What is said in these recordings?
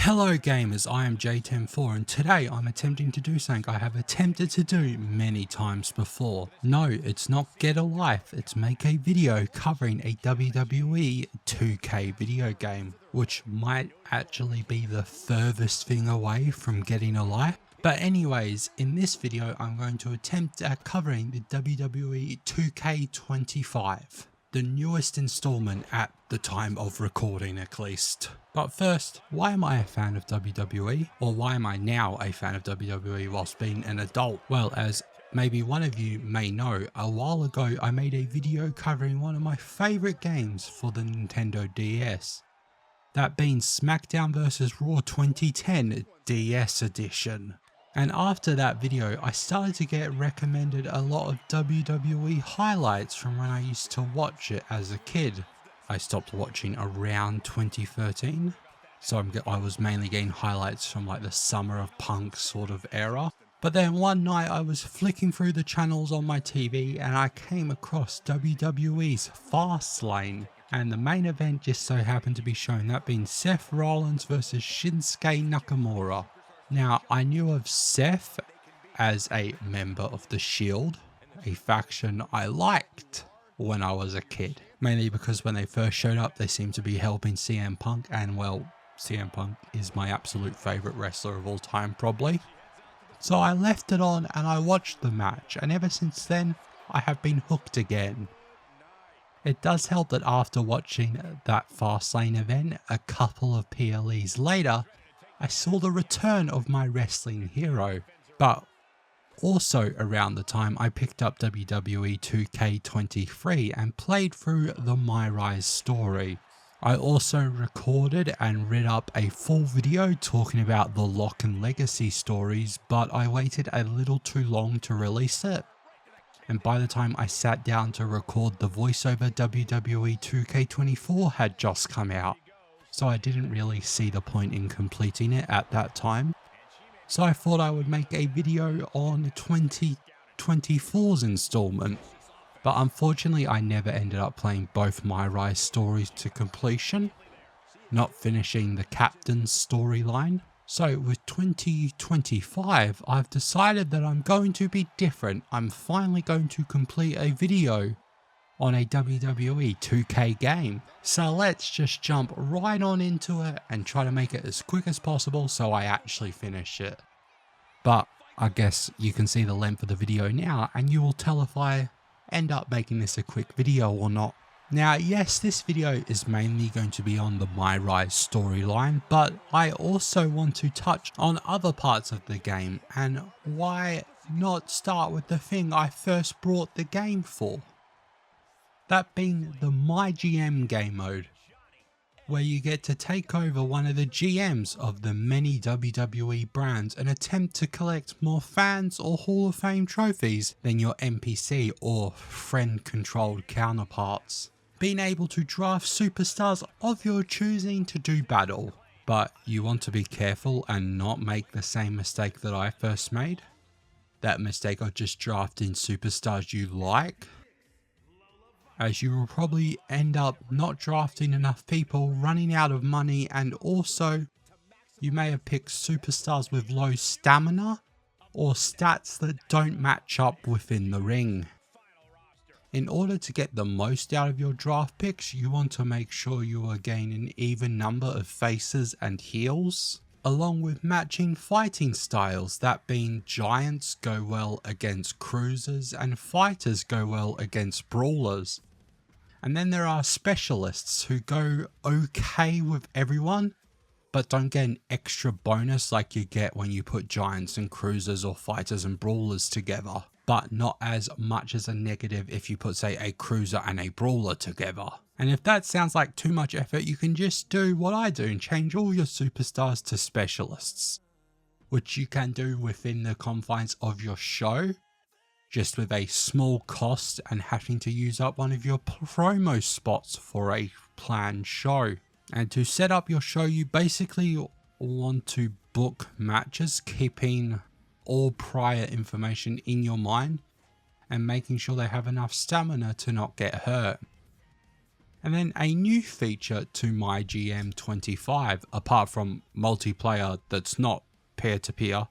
Hello gamers, I am J104 and today I'm attempting to do something I have attempted to do many times before. No, it's not get a life, it's make a video covering a WWE 2K video game, which might actually be the furthest thing away from getting a life. But anyways, in this video I'm going to attempt at covering the WWE 2K25. The newest installment at the time of recording at least. But first, why am I a fan of WWE? Or why am I now a fan of WWE whilst being an adult? Well, as maybe one of you may know, a while ago I made a video covering one of my favourite games for the Nintendo DS. That being SmackDown vs Raw 2010 DS edition. And after that video, I started to get recommended a lot of WWE highlights from when I used to watch it as a kid. I stopped watching around 2013, so I was mainly getting highlights from like the Summer of Punk sort of era. But then one night I was flicking through the channels on my TV and I came across WWE's Fastlane. And the main event just so happened to be shown, that being Seth Rollins versus Shinsuke Nakamura. Now, I knew of Seth as a member of the Shield, a faction I liked when I was a kid. Mainly because when they first showed up, they seemed to be helping CM Punk, and well, CM Punk is my absolute favourite wrestler of all time, probably. So I left it on and I watched the match, and ever since then, I have been hooked again. It does help that after watching that Fastlane event, a couple of PLEs later, I saw the return of my wrestling hero, but also around the time I picked up WWE 2K23 and played through the MyRise story. I also recorded and read up a full video talking about the Lock and Legacy stories, but I waited a little too long to release it. And by the time I sat down to record the voiceover, WWE 2K24 had just come out. So I didn't really see the point in completing it at that time. So I thought I would make a video on 2024's installment. But unfortunately I never ended up playing both MyRise stories to completion, not finishing the captain's storyline. So with 2025, I've decided that I'm going to be different. I'm finally going to complete a video on a WWE 2K game. So let's just jump right on into it and try to make it as quick as possible so I actually finish it. But I guess you can see the length of the video now and you will tell if I end up making this a quick video or not. Now yes, this video is mainly going to be on the MyRise storyline, but I also want to touch on other parts of the game, and why not start with the thing I first brought the game for? That being the MyGM game mode, where you get to take over one of the GMs of the many WWE brands and attempt to collect more fans or Hall of Fame trophies than your NPC or friend-controlled counterparts. Being able to draft superstars of your choosing to do battle, but you want to be careful and not make the same mistake that I first made. That mistake of just drafting superstars you like, as you will probably end up not drafting enough people, running out of money, and also you may have picked superstars with low stamina or stats that don't match up within the ring. In order to get the most out of your draft picks, you want to make sure you are getting an even number of faces and heels, along with matching fighting styles, that being giants go well against cruisers and fighters go well against brawlers. And then there are specialists who go okay with everyone, but don't get an extra bonus like you get when you put giants and cruisers or fighters and brawlers together, but not as much as a negative if you put, say, a cruiser and a brawler together. And if that sounds like too much effort, you can just do what I do and change all your superstars to specialists, which you can do within the confines of your show, just with a small cost and having to use up one of your promo spots for a planned show. And to set up your show, you basically want to book matches, keeping all prior information in your mind and making sure they have enough stamina to not get hurt. And then a new feature to MyGM25, apart from multiplayer that's not peer-to-peer,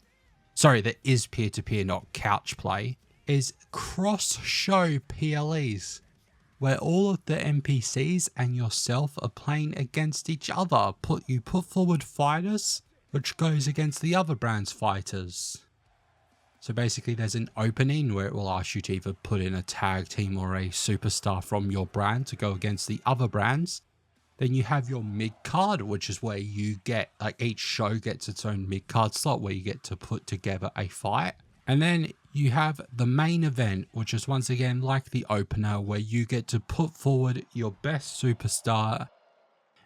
sorry, that is peer-to-peer, not couch play, is cross-show PLEs, where all of the NPCs and yourself are playing against each other. You put forward fighters, which goes against the other brand's fighters. So basically there's an opening where it will ask you to either put in a tag team or a superstar from your brand to go against the other brands. Then you have your mid card, which is where you get, like, each show gets its own mid card slot where you get to put together a fight. And then you have the main event, which is once again like the opener, where you get to put forward your best superstar.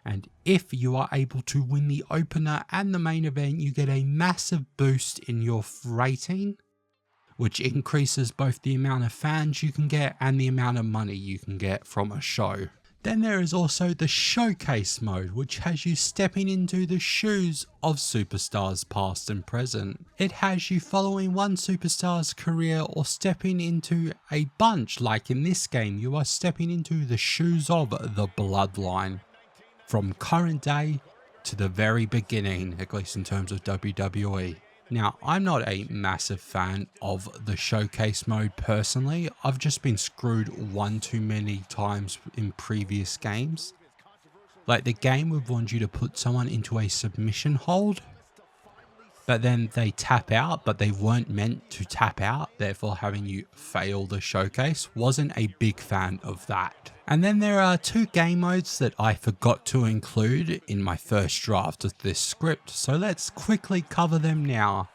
And if you are able to win the opener and the main event, you get a massive boost in your rating, which increases both the amount of fans you can get and the amount of money you can get from a show. Then there is also the showcase mode, which has you stepping into the shoes of superstars past and present. It has you following one superstar's career or stepping into a bunch, like in this game, you are stepping into the shoes of the bloodline. From current day to the very beginning, at least in terms of WWE. Now, I'm not a massive fan of the showcase mode personally. I've just been screwed one too many times in previous games. Like, the game would want you to put someone into a submission hold, but then they tap out, but they weren't meant to tap out, therefore having you fail the showcase. Wasn't a big fan of that. And then there are two game modes that I forgot to include in my first draft of this script, so let's quickly cover them now.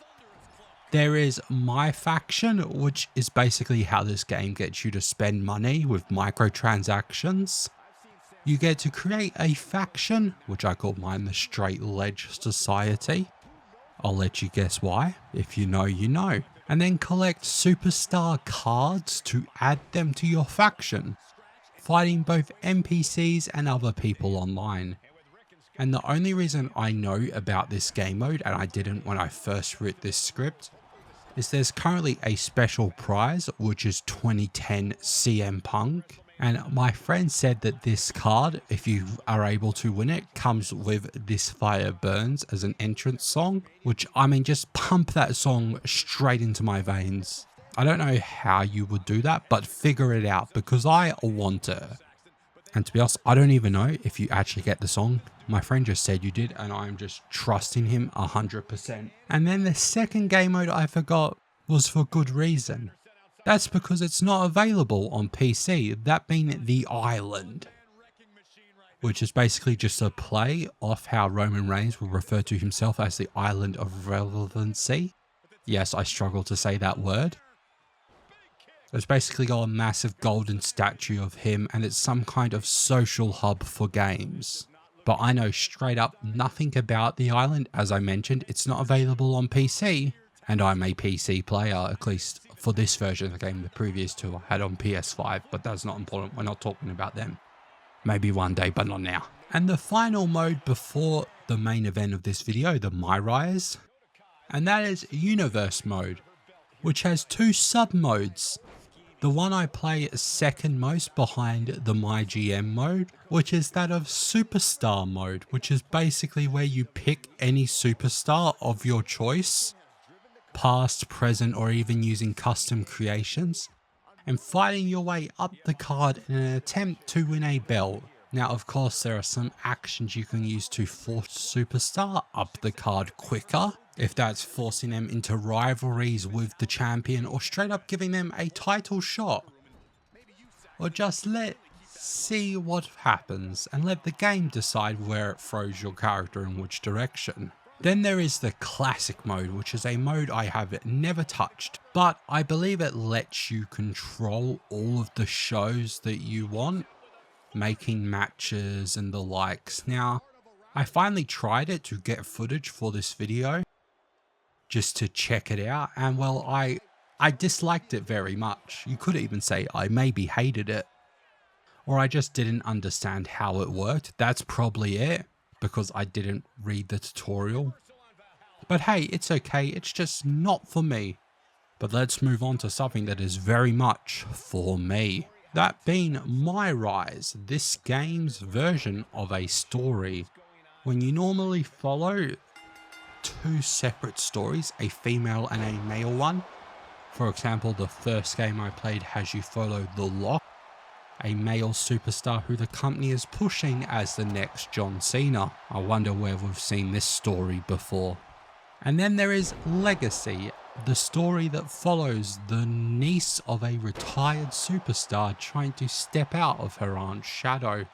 There is My Faction, which is basically how this game gets you to spend money with microtransactions. You get to create a faction, which I call mine the Straight Ledge Society. I'll let you guess why. If you know, you know. And then collect superstar cards to add them to your faction, fighting both NPCs and other people online. And the only reason I know about this game mode, and I didn't when I first wrote this script, is there's currently a special prize, which is 2010 CM Punk. And my friend said that this card, if you are able to win it, comes with This Fire Burns as an entrance song, which, I mean, just pump that song straight into my veins. I don't know how you would do that, but figure it out, because I want it. And to be honest, I don't even know if you actually get the song. My friend just said you did, and I'm just trusting him 100%. And then the second game mode I forgot was for good reason. That's because it's not available on PC, that being The Island, which is basically just a play off how Roman Reigns will refer to himself as the Island of Relevancy. Yes, I struggle to say that word. It's basically got a massive golden statue of him, and it's some kind of social hub for games. But I know straight up nothing about The Island. As I mentioned, it's not available on PC, and I'm a PC player, at least for this version of the game. The previous two I had on PS5, but that's not important. We're not talking about them. Maybe one day, but not now. And the final mode before the main event of this video, the MyRise, and that is Universe mode, which has two sub-modes. The one I play second most behind the MyGM mode, which is that of Superstar mode, which is basically where you pick any superstar of your choice, past, present, or even using custom creations, and fighting your way up the card in an attempt to win a belt. Now, of course, there are some actions you can use to force superstar up the card quicker, if that's forcing them into rivalries with the champion, or straight up giving them a title shot, or just see what happens and let the game decide where it throws your character in which direction. Then there is the classic mode, which is a mode I have never touched, but I believe it lets you control all of the shows that you want, making matches and the likes. Now, I finally tried it to get footage for this video, just to check it out, and well, I disliked it very much. You could even say I maybe hated it, or I just didn't understand how it worked. That's probably it, because I didn't read the tutorial. But hey, it's okay, it's just not for me. But let's move on to something that is very much for me. That being MyRise, this game's version of a story. When you normally follow two separate stories, a female and a male one. For example, the first game I played has you follow The Lock, a male superstar who the company is pushing as the next John Cena. I wonder where we've seen this story before. And then there is Legacy, the story that follows the niece of a retired superstar trying to step out of her aunt's shadow.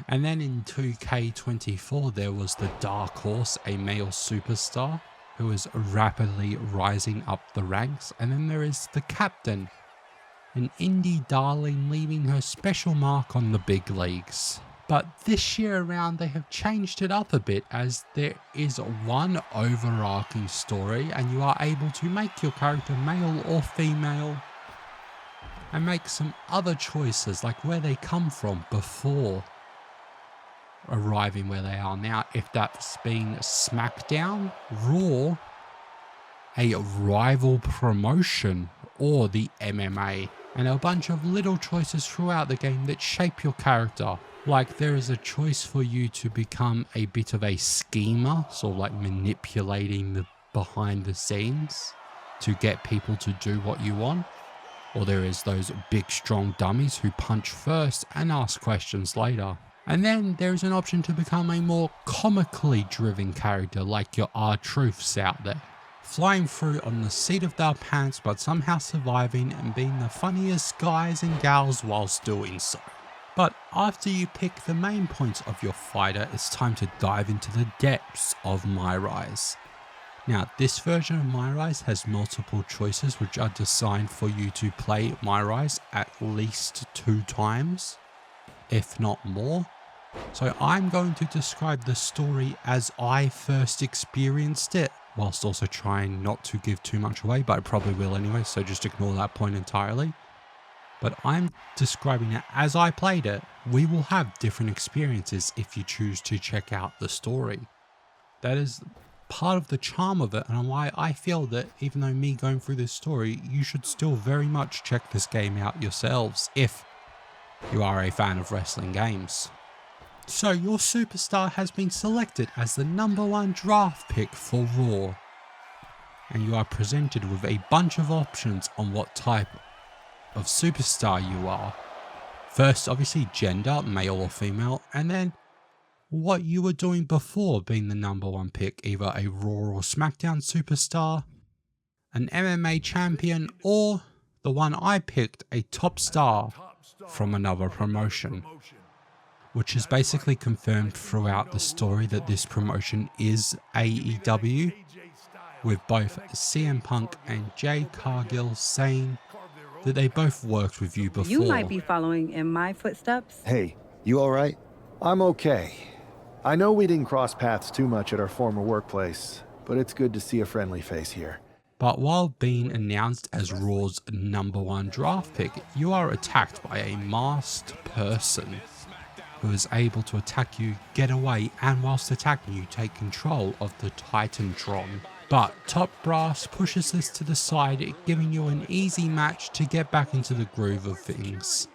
And then in 2K24 there was the Dark Horse, a male superstar who is rapidly rising up the ranks. And then there is the Captain, an indie darling leaving her special mark on the big leagues. But this year around they have changed it up a bit, as there is one overarching story and you are able to make your character male or female and make some other choices like where they come from before arriving where they are now. If that's been SmackDown, Raw, a rival promotion, or the MMA. And a bunch of little choices throughout the game that shape your character. Like there is a choice for you to become a bit of a schemer, sort of like manipulating the behind the scenes to get people to do what you want. Or there is those big strong dummies who punch first and ask questions later. And then there is an option to become a more comically driven character like your R-Truths out there. Flying through on the seat of their pants but somehow surviving and being the funniest guys and gals whilst doing so. But after you pick the main points of your fighter, it's time to dive into the depths of MyRise. Now, this version of MyRise has multiple choices which are designed for you to play MyRise at least 2 times, if not more. So I'm going to describe the story as I first experienced it, whilst also trying not to give too much away, but I probably will anyway, so just ignore that point entirely. But I'm describing it as I played it. We will have different experiences if you choose to check out the story. That is part of the charm of it, and why I feel that even though me going through this story, you should still very much check this game out yourselves if you are a fan of wrestling games. So your superstar has been selected as the #1 draft pick for Raw, and you are presented with a bunch of options on what type of superstar you are. First, obviously gender, male or female, and then what you were doing before being the #1 pick, either a Raw or SmackDown superstar, an MMA champion, or the one I picked, a top star from another promotion. Which is basically confirmed throughout the story that this promotion is AEW, with both CM Punk and Jade Cargill saying that they both worked with you before. You might be following in my footsteps. Hey, you all right? I'm okay. I know we didn't cross paths too much at our former workplace, but it's good to see a friendly face here. But while being announced as Raw's #1 draft pick, you are attacked by a masked person who is able to attack you, get away, and whilst attacking you, take control of the Titantron. But Top Brass pushes this to the side, giving you an easy match to get back into the groove of things,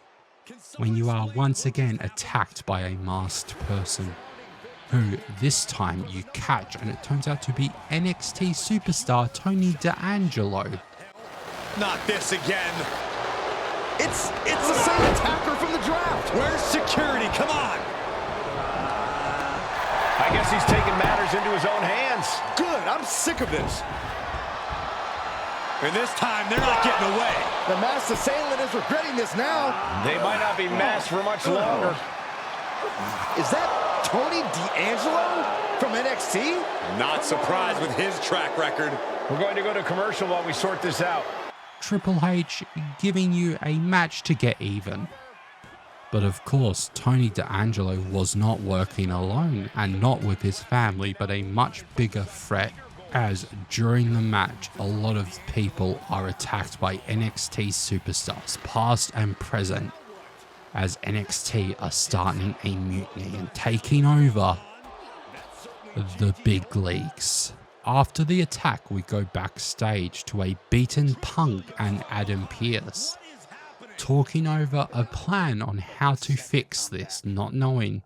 when you are once again attacked by a masked person, who this time you catch, and it turns out to be NXT superstar Tony D'Angelo. Not this again. It's the same attacker from the draft. Where's security? Come on. I guess he's taking matters into his own hands. Good, I'm sick of this. And this time, they're not getting away. The masked assailant is regretting this now. They might not be masked for much longer. Is that Tony D'Angelo from NXT? Not surprised with his track record. We're going to go to commercial while we sort this out. Triple H giving you a match to get even. But of course, Tony D'Angelo was not working alone, and not with his family, but a much bigger threat, as during the match, a lot of people are attacked by NXT superstars, past and present, as NXT are starting a mutiny and taking over the big leagues. After the attack, we go backstage to a beaten Punk and Adam Pearce, talking over a plan on how to fix this, not knowing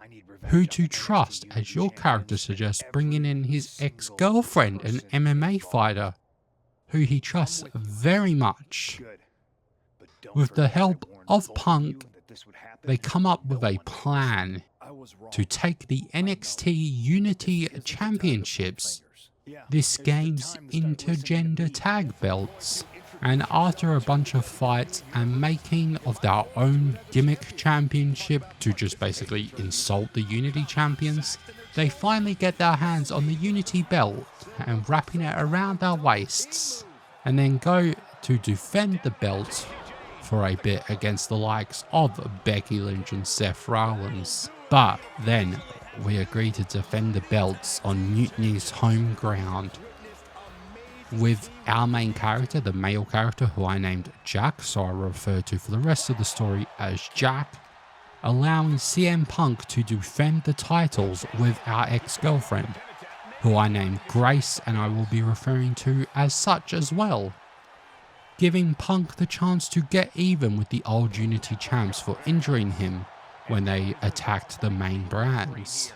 who to trust, as your character suggests bringing in his ex-girlfriend, an MMA fighter, who he trusts very much. With the help of Punk, they come up with a plan to take the NXT Unity Championships, this game's intergender tag belts, and after a bunch of fights and making of their own gimmick championship to just basically insult the Unity champions, they finally get their hands on the Unity belt and wrapping it around their waists, and then go to defend the belt for a bit against the likes of Becky Lynch and Seth Rollins. But then we agree to defend the belts on Mutiny's home ground, with our main character, the male character who I named Jack, so I refer to for the rest of the story as Jack, allowing CM Punk to defend the titles with our ex-girlfriend, who I named Grace, and I will be referring to as such as well, giving Punk the chance to get even with the old Unity champs for injuring him when they attacked the main brands.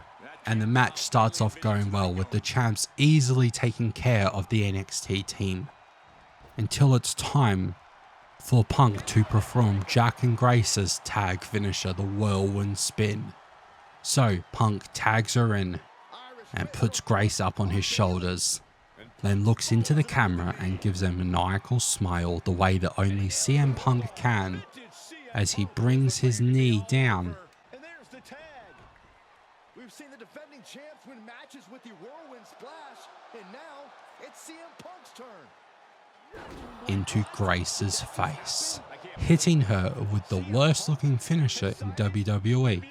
And the match starts off going well, with the champs easily taking care of the NXT team, until it's time for Punk to perform Jack and Grace's tag finisher, the whirlwind spin. So Punk tags her in and puts Grace up on his shoulders, then looks into the camera and gives a maniacal smile the way that only CM Punk can, as he brings his knee down. We've seen the defending champs win matches with the whirlwind splash, and now it's CM Punk's turn. Into Grace's face, hitting her with the worst looking finisher in WWE.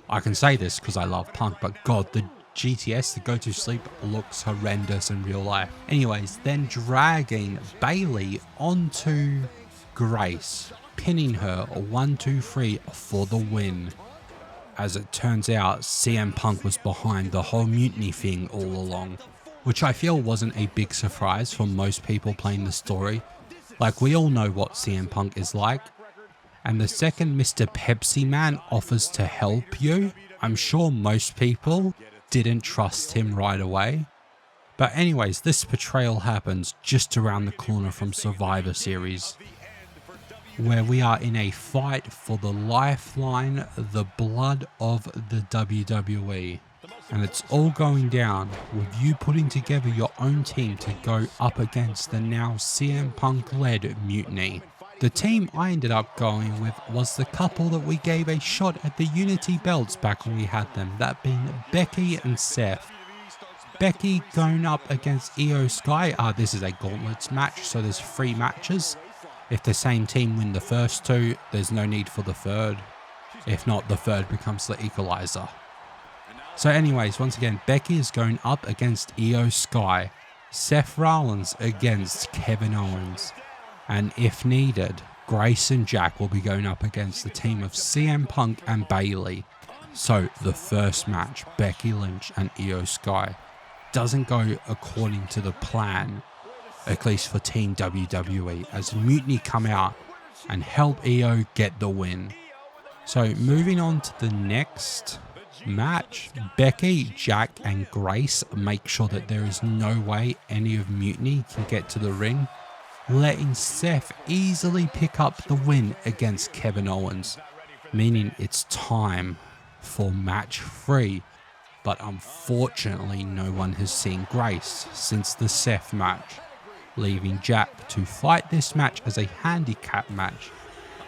I can say this because I love Punk, but god, the GTS, the go to sleep, looks horrendous in real life. Anyways, then dragging Bayley onto Grace, pinning her 1, 2, 3 for the win. As it turns out, CM Punk was behind the whole Mutiny thing all along, which I feel wasn't a big surprise for most people playing the story. Like, we all know what CM Punk is like, and the second Mr. Pepsi Man offers to help you, I'm sure most people didn't trust him right away. But anyways, this portrayal happens just around the corner from Survivor Series, where we are in a fight for the lifeline, the blood of the WWE. And it's all going down with you putting together your own team to go up against the now CM Punk led Mutiny. The team I ended up going with was the couple that we gave a shot at the Unity belts back when we had them, that being Becky and Seth. Becky going up against Io Sky. This is a gauntlets match, so there's 3 matches. If the same team win the first 2, there's no need for the third. If not, the third becomes the equalizer. So anyways, once again, Becky is going up against Io Sky, Seth Rollins against Kevin Owens, and if needed, Grace and Jack will be going up against the team of CM Punk and Bayley. So the first match, Becky Lynch and Io Sky, doesn't go according to the plan, at least for Team WWE, as Mutiny come out and help Io get the win. So moving on to the next match, Becky, Jack and Grace make sure that there is no way any of Mutiny can get to the ring, letting Seth easily pick up the win against Kevin Owens, meaning it's time for match 3. But unfortunately no one has seen Grace since the Seth match, leaving Jack to fight this match as a handicap match,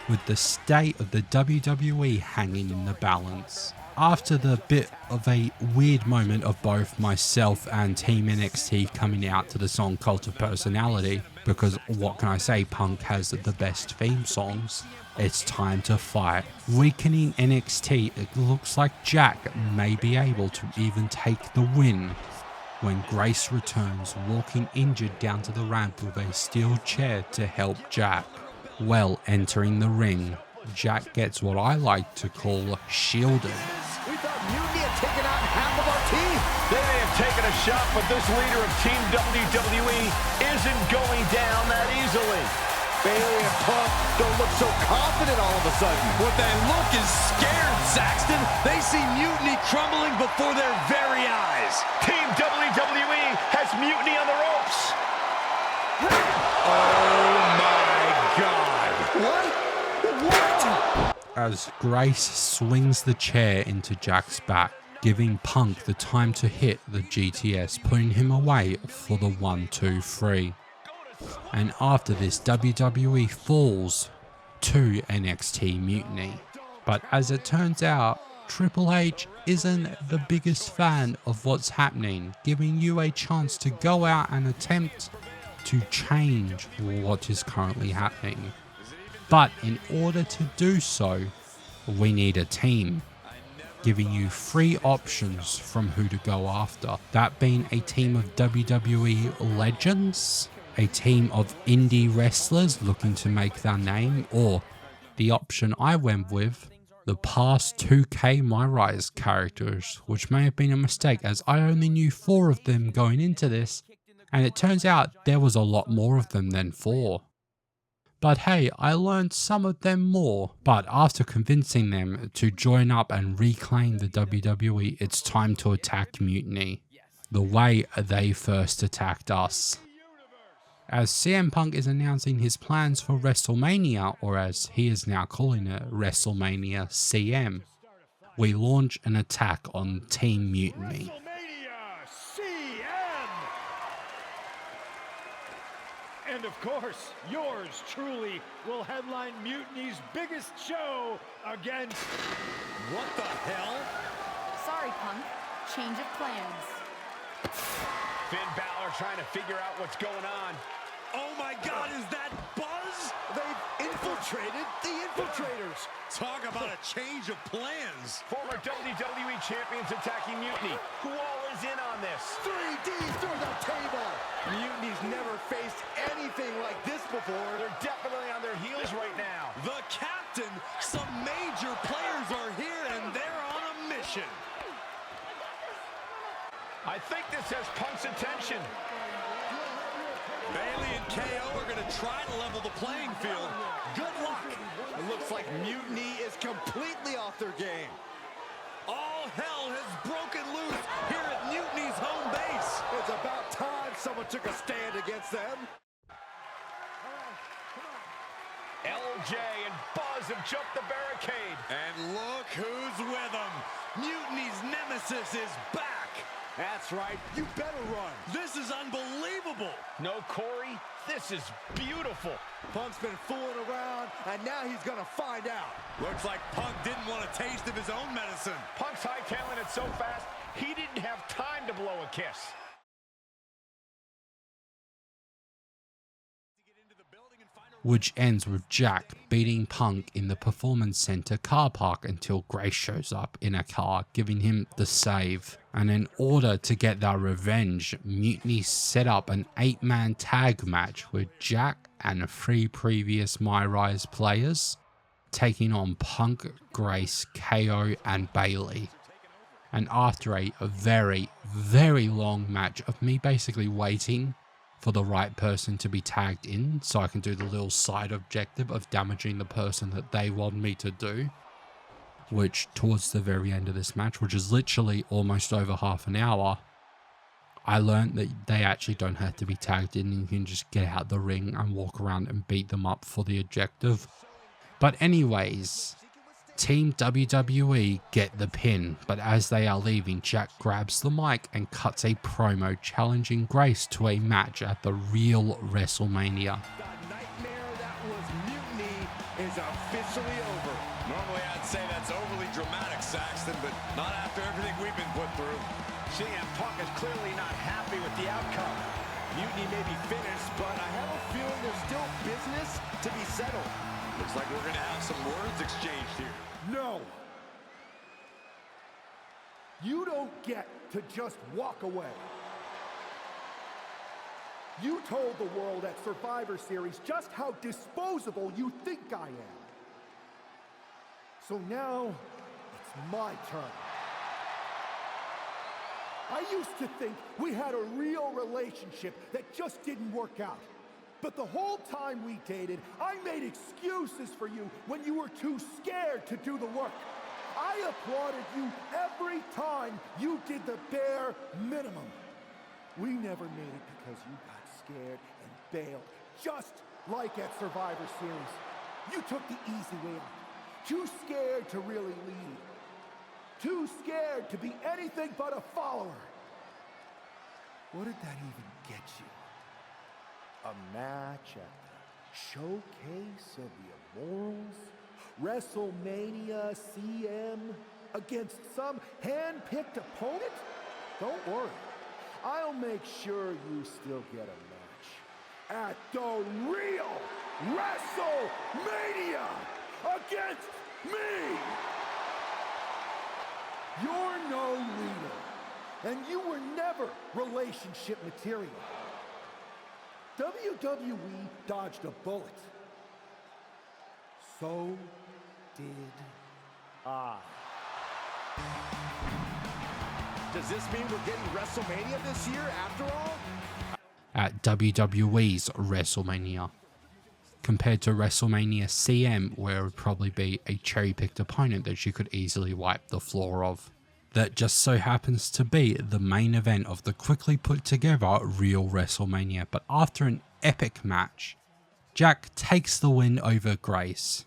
with the state of the WWE hanging in the balance. After the bit of a weird moment of both myself and Team NXT coming out to the song Cult of Personality, because what can I say, Punk has the best theme songs, it's time to fight. Weakening NXT, it looks like Jack may be able to even take the win when Grace returns, walking injured down to the ramp with a steel chair to help Jack. Well, entering the ring, Jack gets what I like to call shielded. We thought Mutiny had taken out half of our team. They may have taken a shot, but this leader of Team WWE isn't going down that easily. Bailey and Punk don't look so confident all of a sudden. What they look is scared, Saxton. They see mutiny crumbling before their very eyes. Team WWE has mutiny on the ropes. Oh my God. What? As Grace swings the chair into Jack's back, giving Punk the time to hit the GTS, putting him away for the 1-2-3. And after this, WWE falls to NXT Mutiny. But as it turns out, Triple H isn't the biggest fan of what's happening, giving you a chance to go out and attempt to change what is currently happening. But in order to do so, we need a team, giving you 3 options from who to go after. That being a team of WWE legends, a team of indie wrestlers looking to make their name, or the option I went with, the past 2K MyRise characters, which may have been a mistake as I only knew 4 of them going into this, and it turns out there was a lot more of them than 4. But hey, I learned some of them more. But after convincing them to join up and reclaim the WWE, it's time to attack Mutiny, the way they first attacked us. As CM Punk is announcing his plans for WrestleMania, or as he is now calling it, WrestleMania CM, we launch an attack on Team Mutiny. And of course, yours truly will headline Mutiny's biggest show against... What the hell? Sorry, Punk. Change of plans. Finn Balor trying to figure out what's going on. Oh my God, is that Buzz? They've infiltrated the infiltrators. Talk about a change of plans. Former WWE champions attacking Mutiny. Who all is in on this? 3D through the table. Mutiny's never faced anything like this before. They're definitely on their heels right now. The captain, some major players are here and they're on a mission. I think this has Punk's attention. Bailey and KO are going to try to level the playing field. Good luck. It looks like Mutiny is completely off their game. All hell has broken loose here at Mutiny's home base. It's about time someone took a stand against them. LJ and Buzz have jumped the barricade. And look who's with them. Mutiny's nemesis is back. That's right. You better run. This is unbelievable. No, Corey, this is beautiful. Punk's been fooling around, and now he's going to find out. Looks like Punk didn't want a taste of his own medicine. Punk's hightailing it so fast, he didn't have time to blow a kiss. Which ends with Jack beating Punk in the Performance Center car park until Grace shows up in a car, giving him the save. And in order to get their revenge, Mutiny set up an 8-man tag match with Jack and 3 previous MyRise players, taking on Punk, Grace, KO, and Bailey. And after a very, very long match of me basically waiting for the right person to be tagged in so I can do the little side objective of damaging the person that they want me to do, which towards the very end of this match, which is literally almost over half an hour, I learned that they actually don't have to be tagged in. You can just get out the ring and walk around and beat them up for the objective. But anyways, Team WWE get the pin, but as they are leaving, Jack grabs the mic and cuts a promo challenging Grace to a match at the real WrestleMania. The nightmare that was Mutiny is officially over. Normally I'd say that's overly dramatic, Saxton, but not after everything we've been put through. CM Punk is clearly not happy with the outcome. Mutiny may be finished, but I have a feeling there's still business to be settled. Looks like we're going to have some words exchanged here. No. You don't get to just walk away. You told the world at Survivor Series just how disposable you think I am. So now, it's my turn. I used to think we had a real relationship that just didn't work out. But the whole time we dated, I made excuses for you when you were too scared to do the work. I applauded you every time you did the bare minimum. We never made it because you got scared and bailed, just like at Survivor Series. You took the easy way out. Too scared to really lead. Too scared to be anything but a follower. What did that even get you? A match at the Showcase of the Immortals? WrestleMania CM against some hand-picked opponent? Don't worry. I'll make sure you still get a match at the real WrestleMania against me! You're no leader, and you were never relationship material. WWE dodged a bullet. So did I. Does this mean we're getting WrestleMania this year after all? At WWE's WrestleMania, compared to WrestleMania CM, where it would probably be a cherry-picked opponent that you could easily wipe the floor of. That just so happens to be the main event of the quickly put together real WrestleMania. But after an epic match, Jack takes the win over Grace,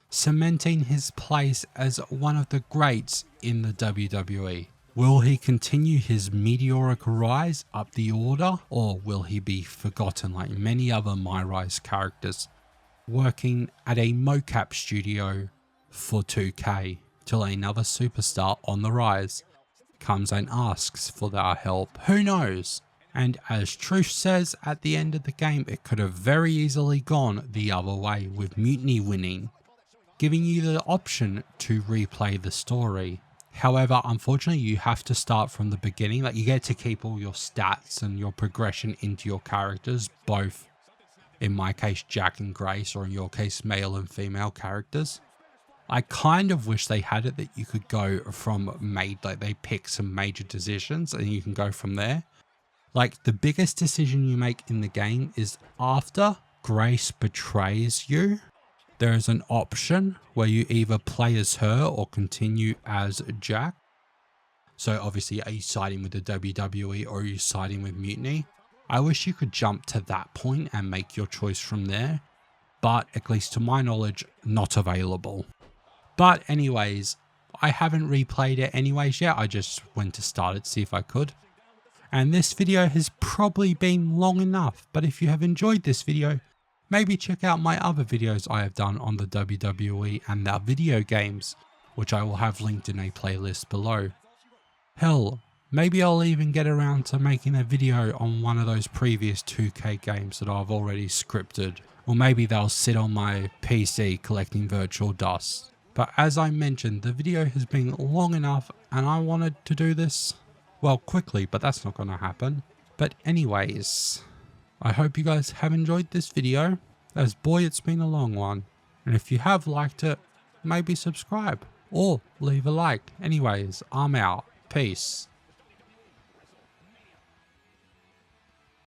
cementing his place as one of the greats in the WWE. Will he continue his meteoric rise up the order, or will he be forgotten like many other MyRise characters, working at a mocap studio for 2K, till another superstar on the rise comes and asks for their help? Who knows? And as Truth says at the end of the game, it could have very easily gone the other way, with Mutiny winning, giving you the option to replay the story. However, unfortunately, you have to start from the beginning. Like, you get to keep all your stats and your progression into your characters, both, in my case, Jack and Grace, or in your case, male and female characters. I kind of wish they had it that you could go from like they pick some major decisions and you can go from there. Like, the biggest decision you make in the game is after Grace betrays you, there is an option where you either play as her or continue as Jack. So obviously, are you siding with the WWE or are you siding with Mutiny? I wish you could jump to that point and make your choice from there, but at least to my knowledge, not available. But anyways, I haven't replayed it anyways yet. I just went to start it to see if I could. And this video has probably been long enough, but if you have enjoyed this video, maybe check out my other videos I have done on the WWE and their video games, which I will have linked in a playlist below. Hell, maybe I'll even get around to making a video on one of those previous 2K games that I've already scripted. Or maybe they'll sit on my PC collecting virtual dust. But as I mentioned, the video has been long enough and I wanted to do this, well, quickly, but that's not going to happen. But anyways, I hope you guys have enjoyed this video, as boy, it's been a long one. And if you have liked it, maybe subscribe or leave a like. Anyways, I'm out. Peace.